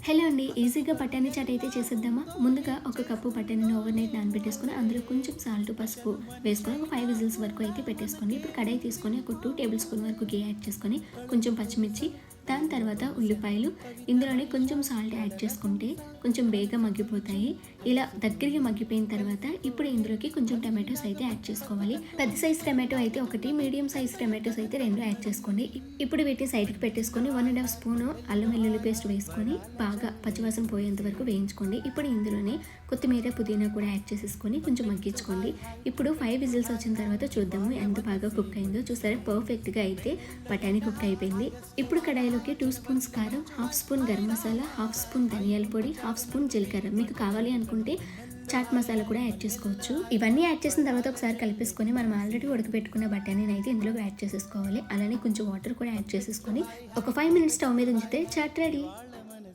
Hello అండి. ఈజీగా బఠానీ చాట్ అయితే చేసేద్దామా? ముందుగా ఒక కప్పు బఠానీని ఓవర్ నైట్ నానబెట్టేసుకొని, అందులో కొంచెం సాల్ట్, పసుపు వేసుకొని ఒక 5 విజిల్స్ వరకు అయితే పెట్టేసుకోండి. ఇప్పుడు కడాయి తీసుకొని ఒక 2 టేబుల్ స్పూన్ వరకు ఘీ యాడ్ చేసుకొని, కొంచెం పచ్చిమిర్చి, దాని తర్వాత ఉల్లిపాయలు, ఇందులోనే కొంచెం సాల్ట్ యాడ్ చేసుకుంటే కొంచెం బేగా మగ్గిపోతాయి. ఇలా దగ్గరగా మగ్గిపోయిన తర్వాత ఇప్పుడు ఇందులోకి కొంచెం టమాటోస్ అయితే యాడ్ చేసుకోవాలి. పెద్ద సైజ్ టమాటో అయితే ఒకటి, మీడియం సైజ్ టమాటోస్ అయితే 2 యాడ్ చేసుకోండి. ఇప్పుడు వీటిని సైడ్కి పెట్టేసుకొని 1.5 స్పూను అల్లం వెల్లుల్లి పేస్ట్ వేసుకొని బాగా పచ్చివాసన పోయేంత వరకు వేయించుకోండి. ఇప్పుడు ఇందులోనే కొత్తిమీర, పుదీనా కూడా యాడ్ చేసేసుకొని కొంచెం మగ్గించుకోండి. ఇప్పుడు 5 విజిల్స్ వచ్చిన తర్వాత చూద్దాము ఎంత బాగా కుక్ అయిందో. చూసారా, పర్ఫెక్ట్గా అయితే బఠానీ కుక్ అయిపోయింది. ఇప్పుడు కడాయిలోకి 2 స్పూన్స్ కారం, half spoon garam masala, half spoon ధనియాల పొడి, హాఫ్ స్పూన్ జీలకర్ర, మీకు కావాలి అనుకుంటే చాట్ మసాలా కూడా యాడ్ చేసుకోవచ్చు. ఇవన్నీ యాడ్ చేసిన తర్వాత ఒకసారి కలిపేసుకొని మనం ఆల్రెడీ ఉడకబెట్టుకున్న బఠానీని అయితే ఇందులో యాడ్ చేసేసుకోవాలి. అలానే కొంచెం వాటర్ కూడా యాడ్ చేసేసుకొని ఒక 5 మినిట్స్ స్టవ్ మీద ఉంచితే చాట్ రెడీ.